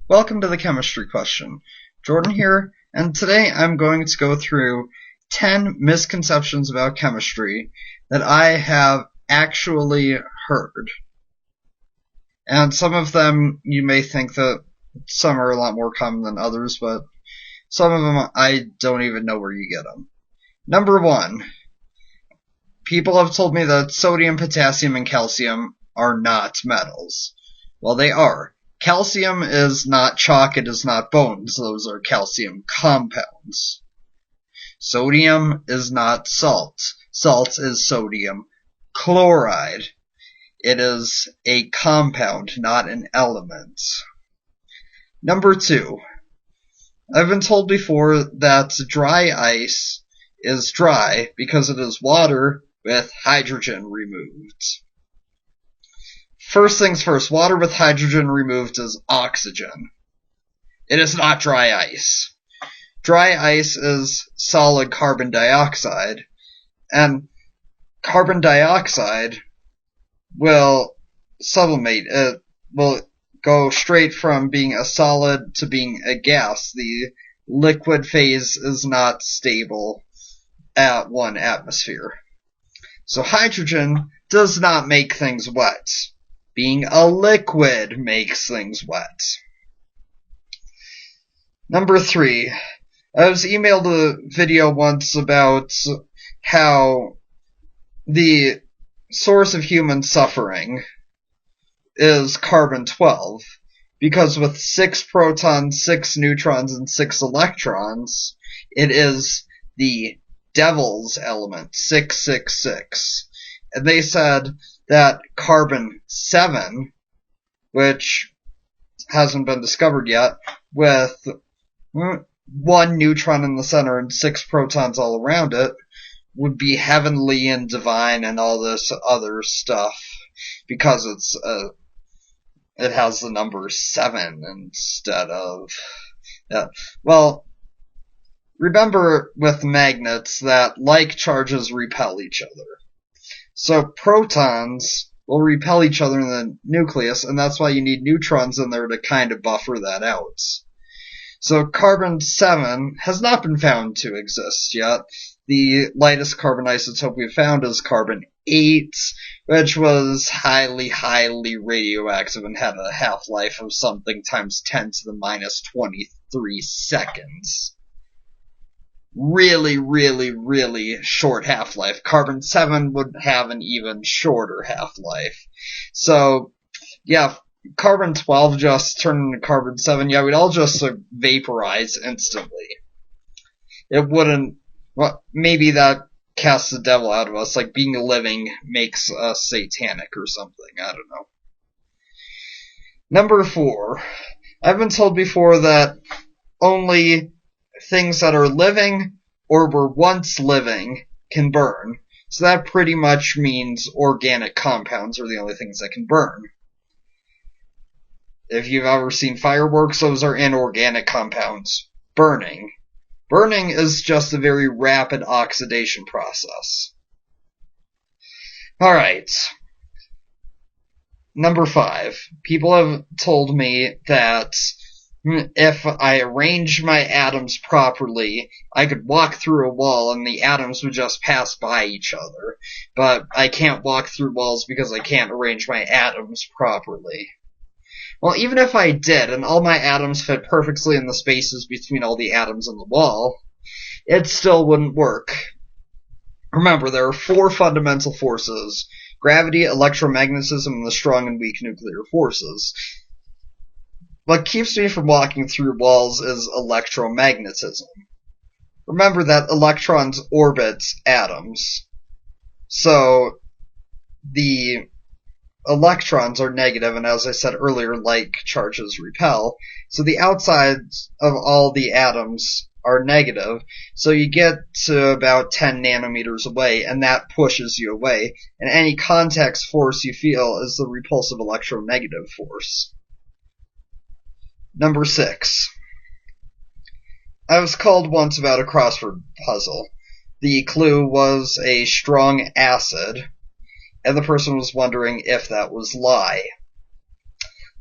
Welcome to the chemistry question. Jordan here, and today I'm going to go through 10 misconceptions about chemistry that I have actually heard. And some of them you may think that some are a lot more common than others, but some of them I don't even know where you get them. Number 1. People have told me that sodium, potassium, and calcium are not metals. Well, they are. Calcium is not chalk, it is not bones. Those are calcium compounds. Sodium is not salt. Salt is sodium chloride. It is a compound, not an element. Number 2. I've been told before that dry ice is dry because it is water with hydrogen removed. First things first, water with hydrogen removed is oxygen. It is not dry ice. Dry ice is solid carbon dioxide, and carbon dioxide will sublimate. It will go straight from being a solid to being a gas. The liquid phase is not stable at 1 atmosphere. So hydrogen does not make things wet. Being a liquid makes things wet. Number 3. I was emailed a video once about how the source of human suffering is carbon-12, because with 6 protons, 6 neutrons, and 6 electrons, it is the devil's element, 666. And they said that carbon-7, which hasn't been discovered yet, with 1 neutron in the center and 6 protons all around it, would be heavenly and divine and all this other stuff, because it has the number 7 instead of... Well, remember with magnets that like charges repel each other. So protons will repel each other in the nucleus, and that's why you need neutrons in there to kind of buffer that out. So carbon-7 has not been found to exist yet. The lightest carbon isotope we've found is carbon-8, which was highly, highly radioactive and had a half-life of something times 10 to the minus 23 seconds. Really, really, really short half-life. Carbon-7 would have an even shorter half-life. So, yeah, carbon-12 just turned into carbon-7. Yeah, we'd all just vaporize instantly. It wouldn't... Well, maybe that casts the devil out of us, like being living makes us satanic or something. I don't know. Number 4. I've been told before that only things that are living or were once living can burn. So that pretty much means organic compounds are the only things that can burn. If you've ever seen fireworks, those are inorganic compounds burning. Burning is just a very rapid oxidation process. Alright. Number 5. People have told me that if I arrange my atoms properly, I could walk through a wall and the atoms would just pass by each other. But I can't walk through walls because I can't arrange my atoms properly. Well, even if I did, and all my atoms fit perfectly in the spaces between all the atoms in the wall, it still wouldn't work. Remember, there are 4 fundamental forces: gravity, electromagnetism, and the strong and weak nuclear forces. What keeps me from walking through walls is electromagnetism. Remember that electrons orbit atoms. So, the electrons are negative, and as I said earlier, like charges repel. So the outsides of all the atoms are negative, so you get to about 10 nanometers away, and that pushes you away. And any contact force you feel is the repulsive electronegative force. Number 6. I was called once about a crossword puzzle. The clue was a strong acid, and the person was wondering if that was lye.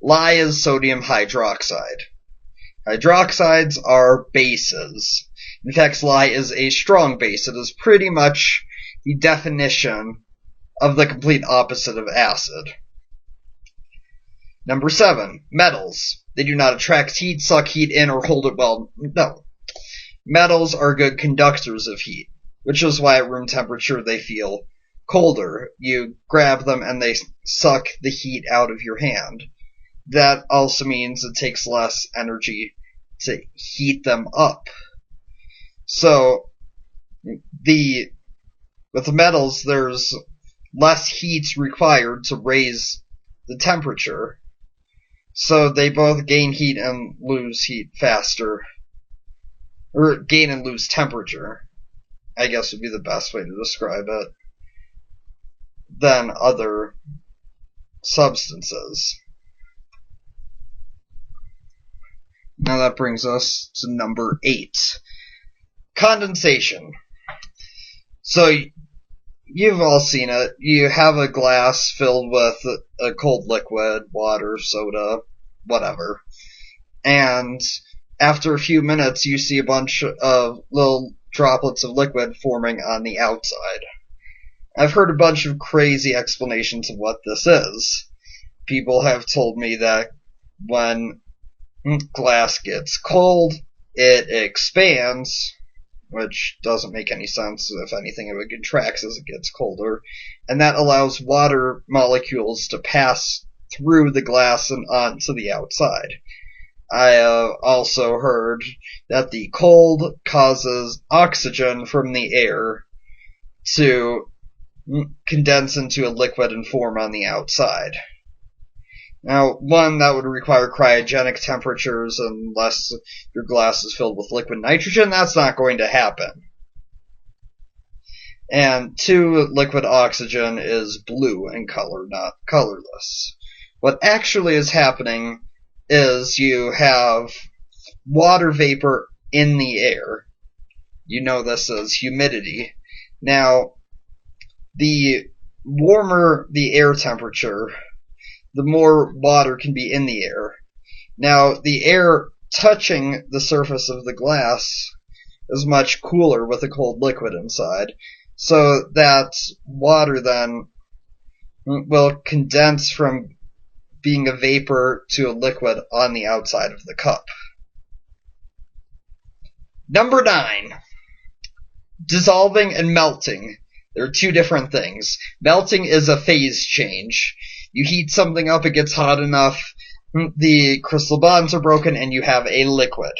Lye is sodium hydroxide. Hydroxides are bases. In fact, lye is a strong base. It is pretty much the definition of the complete opposite of acid. Number 7, metals. They do not attract heat, suck heat in, or hold it well. No. Metals are good conductors of heat, which is why at room temperature they feel colder. You grab them and they suck the heat out of your hand. That also means it takes less energy to heat them up. So, with the metals, there's less heat required to raise the temperature. So they both gain heat and lose heat faster. Or gain and lose temperature, I guess would be the best way to describe it, than other substances. Now that brings us to number 8. Condensation. So, you've all seen it. You have a glass filled with a cold liquid, water, soda, whatever. And after a few minutes, you see a bunch of little droplets of liquid forming on the outside. I've heard a bunch of crazy explanations of what this is. People have told me that when glass gets cold, it expands, which doesn't make any sense. If anything, it contracts as it gets colder, and that allows water molecules to pass through the glass and onto the outside. I have also heard that the cold causes oxygen from the air to condense into a liquid and form on the outside. Now, one, that would require cryogenic temperatures unless your glass is filled with liquid nitrogen. That's not going to happen. And 2, liquid oxygen is blue in color, not colorless. What actually is happening is you have water vapor in the air. You know this as humidity. Now, the warmer the air temperature, the more water can be in the air. Now, the air touching the surface of the glass is much cooler with a cold liquid inside, so that water then will condense from being a vapor to a liquid on the outside of the cup. Number 9. Dissolving and melting. They're 2 different things. Melting is a phase change. You heat something up, it gets hot enough, the crystal bonds are broken, and you have a liquid.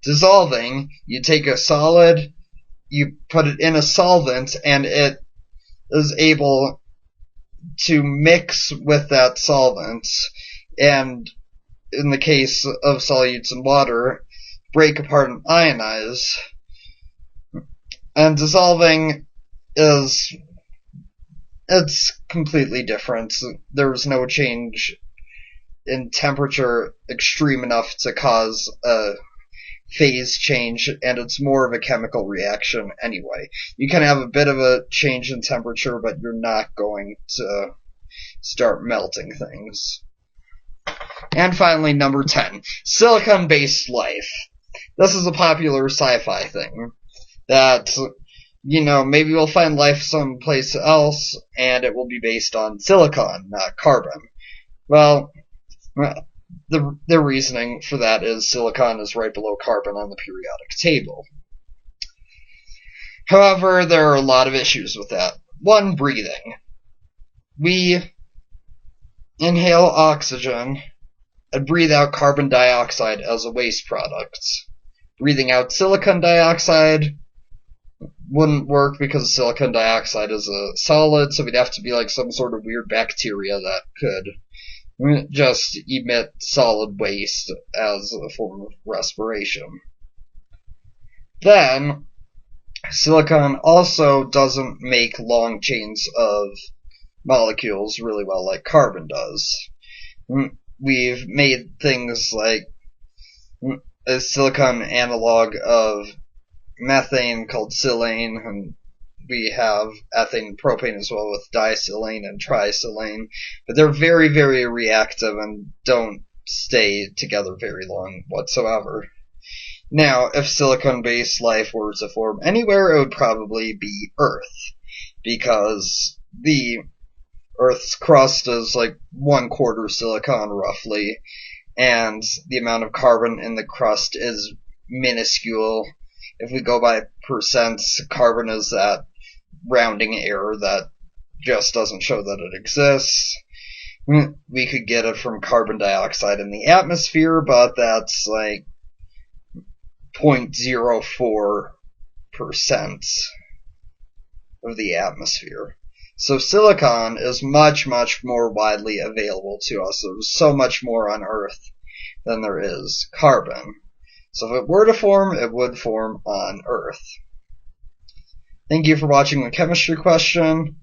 Dissolving, you take a solid, you put it in a solvent, and it is able to mix with that solvent, and in the case of solutes in water, break apart and ionize. And dissolving it's completely different. There's no change in temperature extreme enough to cause a phase change, and it's more of a chemical reaction anyway. You can have a bit of a change in temperature, but you're not going to start melting things. And finally, number 10, silicon-based life. This is a popular sci-fi thing that, maybe we'll find life someplace else, and it will be based on silicon, not carbon. Well, the reasoning for that is silicon is right below carbon on the periodic table. However, there are a lot of issues with that. 1, breathing. We inhale oxygen and breathe out carbon dioxide as a waste product. Breathing out silicon dioxide wouldn't work because silicon dioxide is a solid, so we'd have to be like some sort of weird bacteria that could just emit solid waste as a form of respiration. Then, silicon also doesn't make long chains of molecules really well like carbon does. We've made things like a silicon analog of methane called silane, and we have ethane and propane as well with disilane and trisilane, but they're very, very reactive and don't stay together very long whatsoever. Now, if silicon-based life were to form anywhere, it would probably be Earth, because the Earth's crust is like 1/4 silicon roughly, and the amount of carbon in the crust is minuscule. If we go by percent, carbon is that rounding error that just doesn't show that it exists. We could get it from carbon dioxide in the atmosphere, but that's like 0.04% of the atmosphere. So silicon is much, much more widely available to us. There's so much more on Earth than there is carbon. So if it were to form, it would form on Earth. Thank you for watching the chemistry question.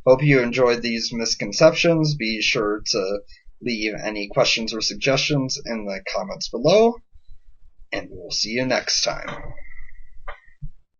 Hope you enjoyed these misconceptions. Be sure to leave any questions or suggestions in the comments below, and we'll see you next time.